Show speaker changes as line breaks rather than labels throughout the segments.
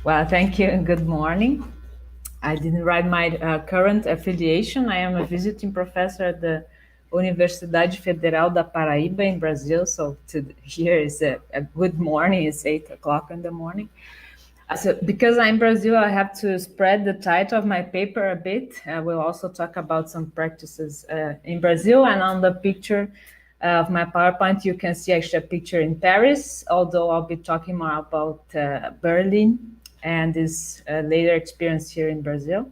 Well, thank you and good morning. I didn't write my current affiliation. I am a visiting professor at the Universidade Federal da Paraíba in Brazil. So here is a good morning. It's 8 o'clock in the morning. So because I'm Brazil, I have to spread the title of my paper a bit. We'll also talk about some practices in Brazil. And on the picture of my PowerPoint, you can see actually a picture in Paris, although I'll be talking more about Berlin and this later experience here in Brazil.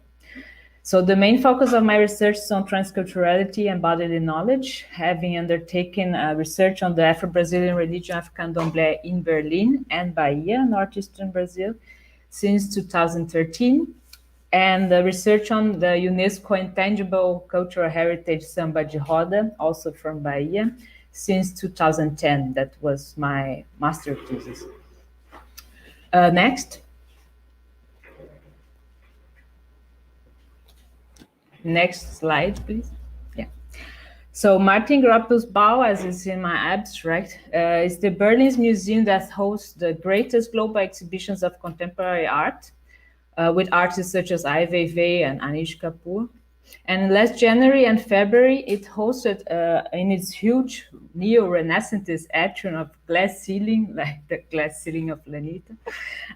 So the main focus of my research is on transculturality and bodily knowledge, having undertaken research on the Afro-Brazilian religion of Candomblé in Berlin and Bahia, northeastern Brazil, since 2013, and the research on the UNESCO Intangible Cultural Heritage Samba de Roda, also from Bahia, since 2010. That was my master thesis. Next. Next slide, please. Yeah. So Martin Gropius Museum, as is in my abstract, is the Berlin's museum that hosts the greatest global exhibitions of contemporary art, with artists such as Ai Weiwei and Anish Kapoor. And last January and February, it hosted in its huge neo-Renaissance atrium of glass ceiling, like the glass ceiling of Lenita,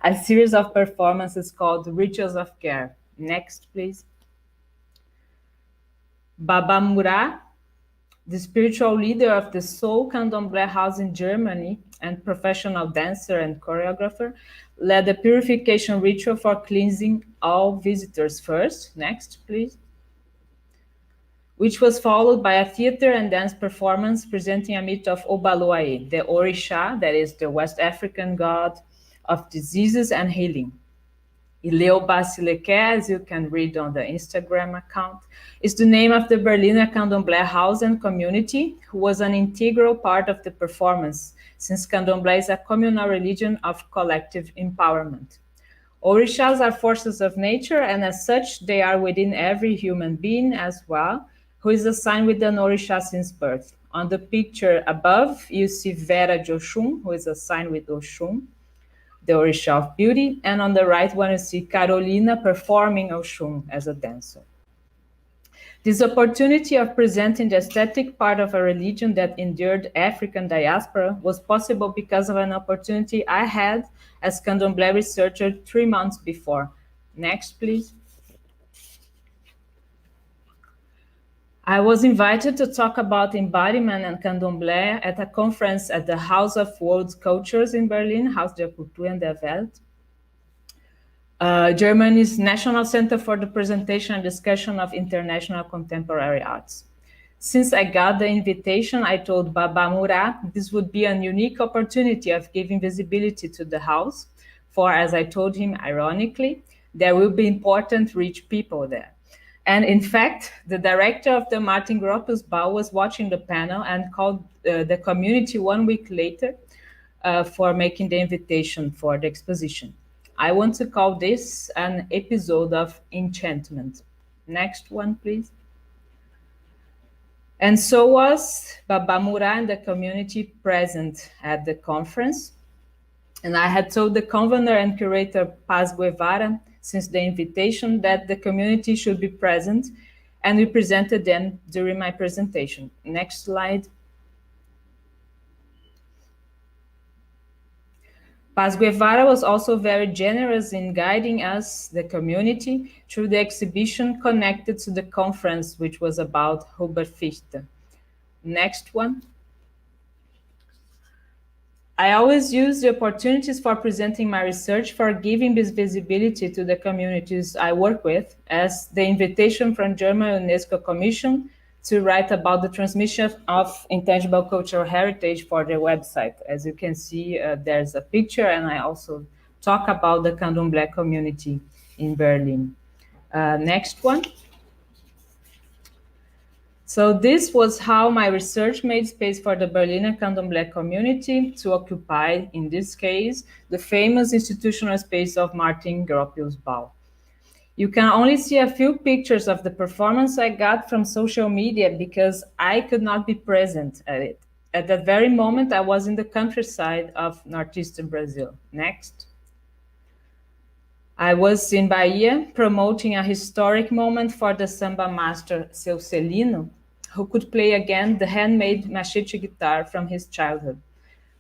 a series of performances called Rituals of Care. Next, please. Baba Mura, the spiritual leader of the Soul Candomblé house in Germany and professional dancer and choreographer, led a purification ritual for cleansing all visitors first. Next, please. Which was followed by a theater and dance performance presenting a myth of Obaluaye, the Orixá, that is the West African god of diseases and healing. Ileuba Sileke, as you can read on the Instagram account, is the name of the Berliner Candomblé house and community, who was an integral part of the performance, since Candomblé is a communal religion of collective empowerment. Orixás are forces of nature, and as such, they are within every human being as well, who is assigned with an Orixá since birth. On the picture above, you see Vera de Oxum, who is assigned with Oxum, the Orixá of beauty, and on the right one you see Carolina performing Oxum as a dancer. This opportunity of presenting the aesthetic part of a religion that endured African diaspora was possible because of an opportunity I had as Candomblé researcher 3 months before. Next, please. I was invited to talk about embodiment and Candomblé at a conference at the House of World Cultures in Berlin, Haus der Kultur und der Welt, Germany's National Center for the Presentation and Discussion of International Contemporary Arts. Since I got the invitation, I told Baba Mura this would be a unique opportunity of giving visibility to the house, for as I told him, ironically, there will be important rich people there. And in fact, the director of the Martin Gropius Museum was watching the panel and called the community 1 week later for making the invitation for the exposition. I want to call this an episode of enchantment. Next one, please. And so was Baba Mura and the community present at the conference. And I had told the convener and curator Paz Guevara since the invitation that the community should be present, and we presented them during my presentation. Next slide. Paz Guevara was also very generous in guiding us, the community, through the exhibition connected to the conference, which was about Hubert Fichte. Next one. I always use the opportunities for presenting my research for giving this visibility to the communities I work with, as the invitation from German UNESCO Commission to write about the transmission of intangible cultural heritage for their website. As you can see, there's a picture, and I also talk about the Candomblé community in Berlin. Next one. So this was how my research made space for the Berliner Candomblé community to occupy, in this case, the famous institutional space of Martin Gropius Museum. You can only see a few pictures of the performance I got from social media because I could not be present at it. At that very moment, I was in the countryside of northeastern Brazil. Next. I was in Bahia promoting a historic moment for the samba master Seu Celino, who could play again the handmade machete guitar from his childhood.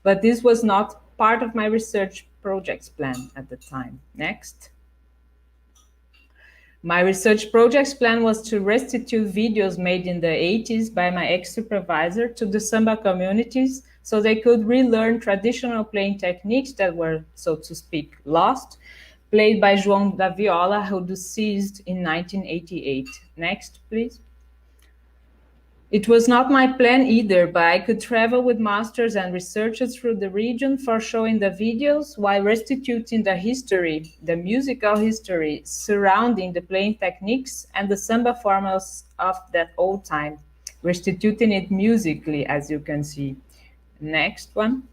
But this was not part of my research project's plan at the time. Next. My research project's plan was to restitute videos made in the 80s by my ex-supervisor to the samba communities so they could relearn traditional playing techniques that were, so to speak, lost, played by João da Viola, who deceased in 1988. Next, please. It was not my plan either, but I could travel with masters and researchers through the region for showing the videos while restituting the history, the musical history surrounding the playing techniques and the samba formals of that old time, restituting it musically, as you can see. Next one.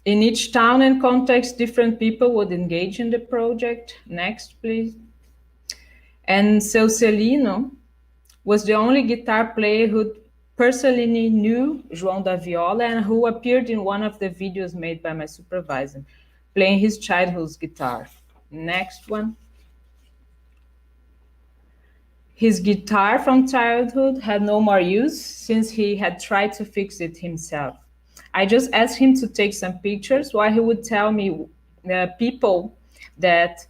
In each town and context, different people would engage in the project. Next, please. And Seu Celino was the only guitar player who personally knew João da Viola and who appeared in one of the videos made by my supervisor, playing his childhood's guitar. Next one. His guitar from childhood had no more use since he had tried to fix it himself. I just asked him to take some pictures while he would tell me people that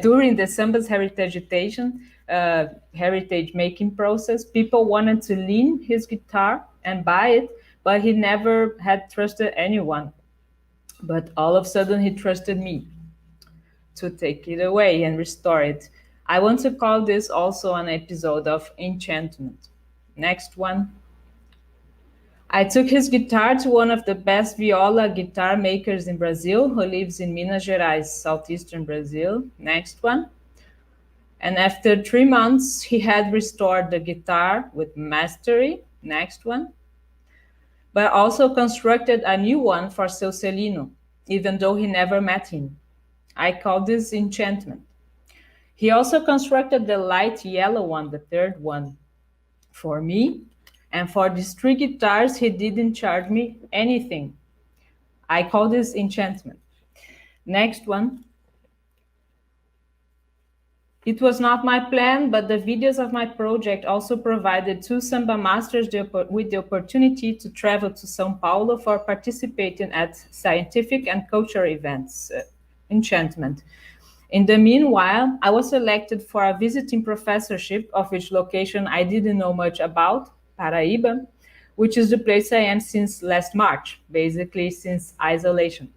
during the samba's heritage making process, people wanted to lean his guitar and buy it, but he never had trusted anyone. But all of a sudden he trusted me to take it away and restore it. I want to call this also an episode of enchantment. Next one. I took his guitar to one of the best viola guitar makers in Brazil, who lives in Minas Gerais, southeastern Brazil. Next one. And after 3 months, he had restored the guitar with mastery. Next one. But also constructed a new one for Seu Celino, even though he never met him. I call this enchantment. He also constructed the light yellow one, the third one, for me. And for these 3 guitars, he didn't charge me anything. I call this enchantment. Next one. It was not my plan, but the videos of my project also provided 2 samba masters with the opportunity to travel to São Paulo for participating at scientific and cultural events. Enchantment. In the meanwhile, I was selected for a visiting professorship, of which location I didn't know much about, Paraíba, which is the place I am since last March, basically since isolation.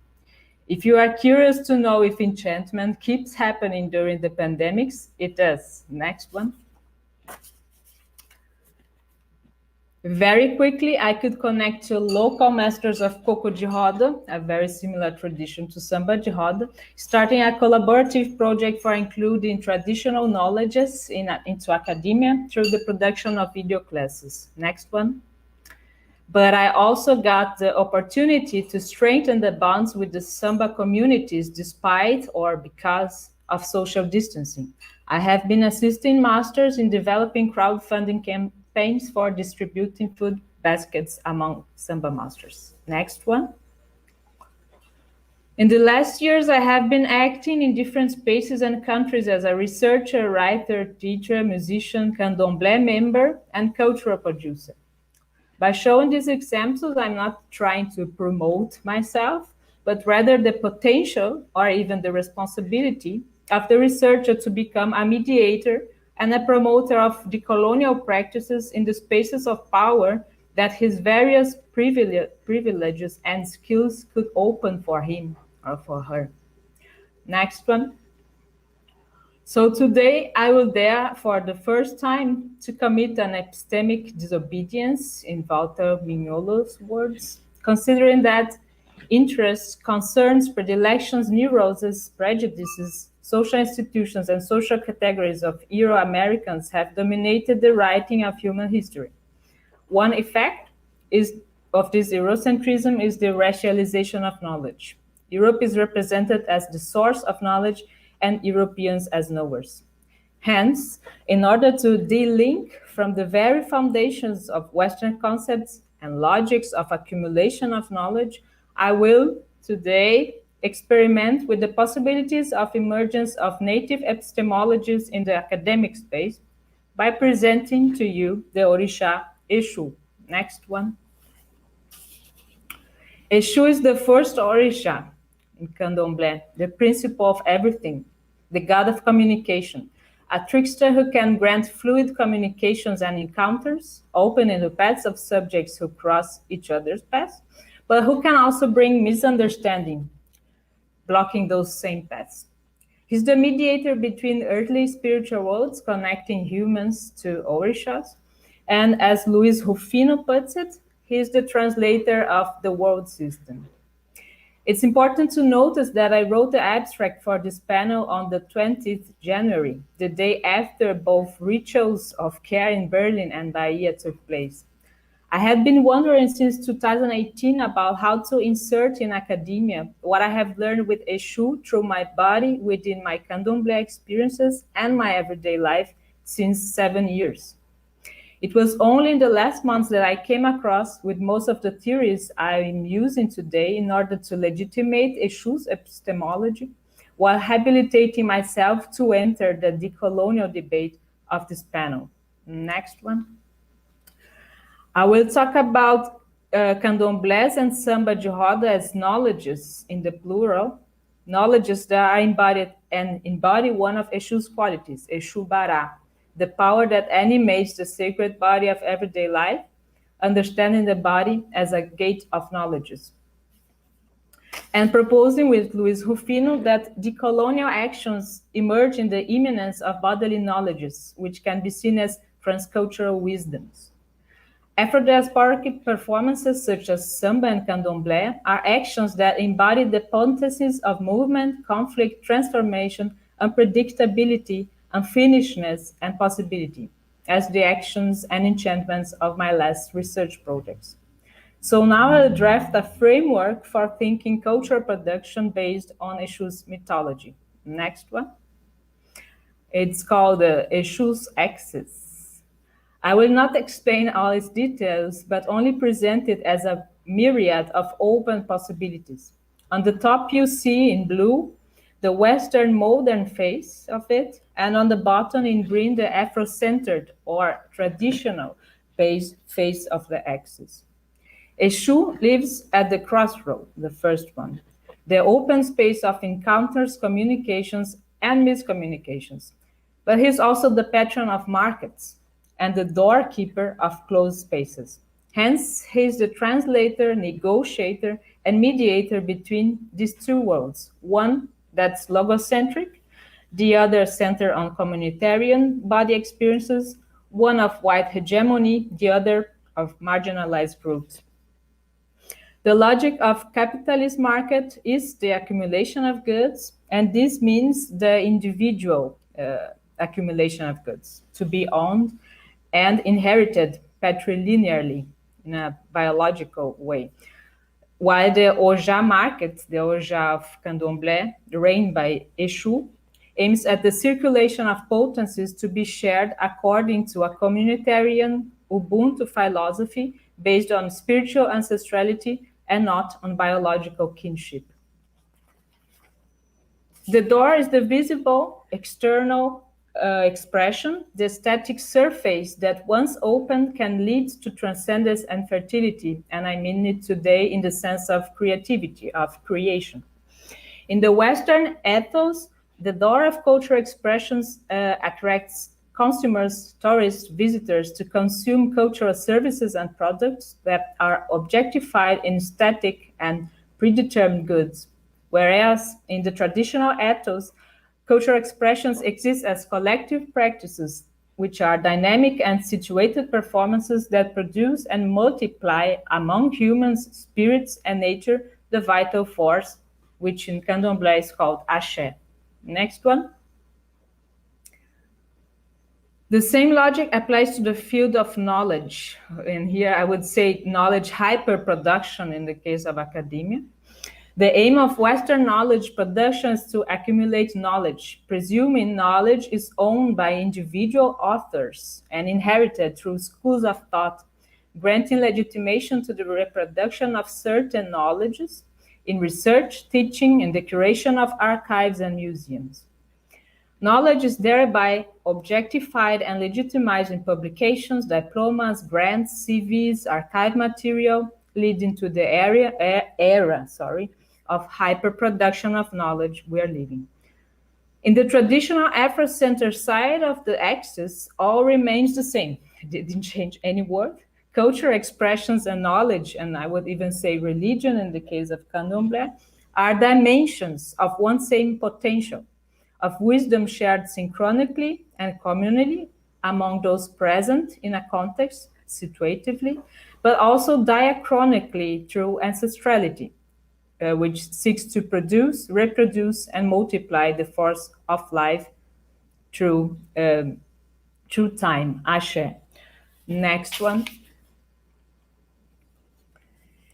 If you are curious to know if enchantment keeps happening during the pandemics, it does. Next one. Very quickly, I could connect to local masters of coco de roda, a very similar tradition to samba de roda, starting a collaborative project for including traditional knowledges into academia through the production of video classes. Next one. But I also got the opportunity to strengthen the bonds with the samba communities despite or because of social distancing. I have been assisting masters in developing crowdfunding campaigns for distributing food baskets among samba masters. Next one. In the last years, I have been acting in different spaces and countries as a researcher, writer, teacher, musician, candomblé member, and cultural producer. By showing these examples, I'm not trying to promote myself, but rather the potential or even the responsibility of the researcher to become a mediator and a promoter of decolonial practices in the spaces of power that his various privileges and skills could open for him or for her. Next one. So today I will dare for the first time to commit an epistemic disobedience, in Walter Mignolo's words, considering that interests, concerns, predilections, neuroses, prejudices, social institutions, and social categories of Euro-Americans have dominated the writing of human history. One effect of this Eurocentrism is the racialization of knowledge. Europe is represented as the source of knowledge and Europeans as knowers. Hence, in order to de-link from the very foundations of Western concepts and logics of accumulation of knowledge, I will today experiment with the possibilities of emergence of native epistemologies in the academic space by presenting to you the Orixá Exu. Next one. Exu is the first Orixá in Candomblé, the principle of everything, the god of communication, a trickster who can grant fluid communications and encounters, opening the paths of subjects who cross each other's paths, but who can also bring misunderstanding, blocking those same paths. He's the mediator between earthly spiritual worlds, connecting humans to Orixás, and as Luis Rufino puts it, he is the translator of the world system. It's important to notice that I wrote the abstract for this panel on the 20th January, the day after both rituals of care in Berlin and Bahia took place. I had been wondering since 2018 about how to insert in academia what I have learned with Exu through my body within my Candomblé experiences and my everyday life since 7 years. It was only in the last months that I came across with most of the theories I'm using today in order to legitimate Exu's epistemology, while habilitating myself to enter the decolonial debate of this panel. Next one. I will talk about candomblés and samba de roda as knowledges in the plural, knowledges that are embodied and embody one of Exu's qualities, Exu Bará, the power that animates the sacred body of everyday life, understanding the body as a gate of knowledges. And proposing with Luis Rufino that decolonial actions emerge in the immanence of bodily knowledges, which can be seen as transcultural wisdoms. Afro-diasporic performances such as samba and candomblé are actions that embody the potencies of movement, conflict, transformation, unpredictability, unfinishedness, and possibility, as the actions and enchantments of my last research projects. So now I'll draft a framework for thinking cultural production based on Exu's mythology. Next one. It's called Exu's Axis. I will not explain all its details, but only present it as a myriad of open possibilities. On the top, you see in blue the Western modern face of it, and on the bottom in green, the Afro-centered or traditional face of the axis. Exu lives at the crossroad, the first one, the open space of encounters, communications, and miscommunications. But he's also the patron of markets and the doorkeeper of closed spaces. Hence, he's the translator, negotiator, and mediator between these two worlds, one that's logocentric, the other centered on communitarian body experiences, one of white hegemony, the other of marginalized groups. The logic of capitalist market is the accumulation of goods, and this means the individual accumulation of goods to be owned and inherited patrilinearly in a biological way. While the Ojá market, the Ojá of Candomblé, reigned by Exu, aims at the circulation of potencies to be shared according to a communitarian Ubuntu philosophy based on spiritual ancestrality and not on biological kinship. The door is the visible external expression, the static surface that once opened can lead to transcendence and fertility, and I mean it today in the sense of creativity, of creation. In the Western ethos, the door of cultural expressions attracts consumers, tourists, visitors to consume cultural services and products that are objectified in static and predetermined goods, whereas in the traditional ethos, cultural expressions exist as collective practices, which are dynamic and situated performances that produce and multiply among humans, spirits, and nature the vital force, which in Candomblé is called Axé. Next one. The same logic applies to the field of knowledge. And here I would say knowledge hyperproduction in the case of academia. The aim of Western knowledge production is to accumulate knowledge, presuming knowledge is owned by individual authors and inherited through schools of thought, granting legitimation to the reproduction of certain knowledges in research, teaching, and the curation of archives and museums. Knowledge is thereby objectified and legitimized in publications, diplomas, grants, CVs, archive material, leading to the era of hyperproduction of knowledge we are living. In the traditional Afro-centered side of the axis, all remains the same. It didn't change any word. Culture, expressions, and knowledge, and I would even say religion in the case of Candomblé, are dimensions of one same potential, of wisdom shared synchronically and communally among those present in a context, situatively, but also diachronically through ancestrality, which seeks to produce, reproduce, and multiply the force of life through time. Ashe. Next one.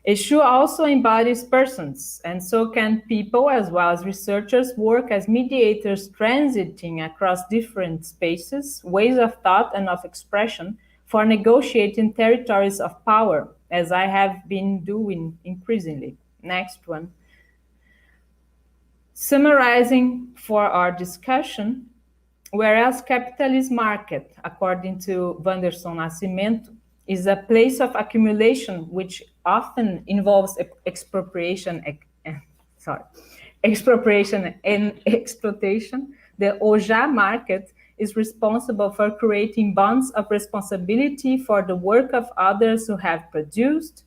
Eshu also embodies persons, and so can people as well as researchers work as mediators transiting across different spaces, ways of thought and of expression for negotiating territories of power, as I have been doing increasingly. Next one. Summarizing for our discussion, whereas capitalist market, according to Wanderson Nascimento, is a place of accumulation which often involves expropriation and exploitation, the Oja market is responsible for creating bonds of responsibility for the work of others who have produced,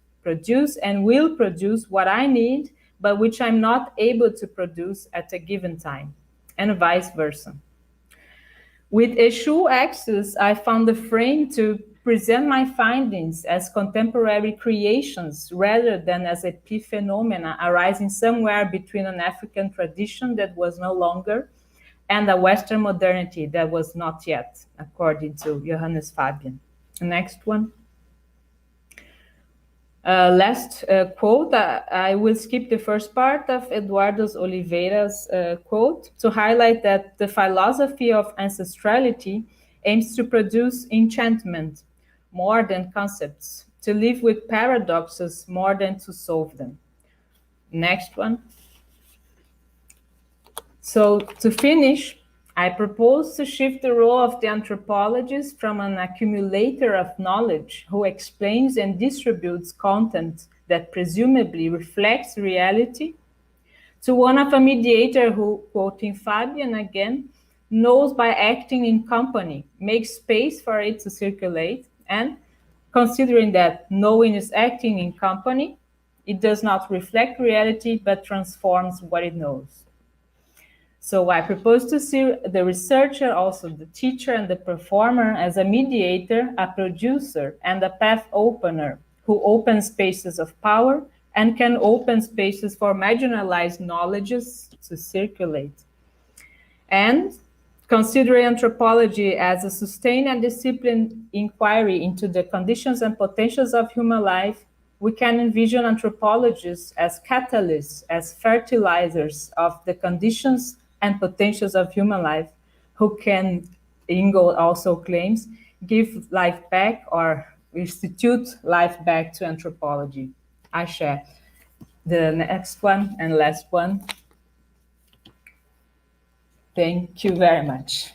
and will produce what I need, but which I'm not able to produce at a given time, and vice versa. With Eshu Axis, I found the frame to present my findings as contemporary creations rather than as epiphenomena arising somewhere between an African tradition that was no longer and a Western modernity that was not yet, according to Johannes Fabian. Next one. Last quote, I will skip the first part of Eduardo Oliveira's quote to highlight that the philosophy of ancestrality aims to produce enchantment more than concepts, to live with paradoxes more than to solve them. Next one. So to finish, I propose to shift the role of the anthropologist from an accumulator of knowledge who explains and distributes content that presumably reflects reality to one of a mediator who, quoting Fabian again, knows by acting in company, makes space for it to circulate, and considering that knowing is acting in company, it does not reflect reality but transforms what it knows. So I propose to see the researcher, also the teacher and the performer, as a mediator, a producer, and a path opener who opens spaces of power and can open spaces for marginalized knowledges to circulate. And considering anthropology as a sustained and disciplined inquiry into the conditions and potentials of human life, we can envision anthropologists as catalysts, as fertilizers of the conditions and potentials of human life, who can, Ingold also claims, give life back or institute life back to anthropology. I share the next one and last one. Thank you very much.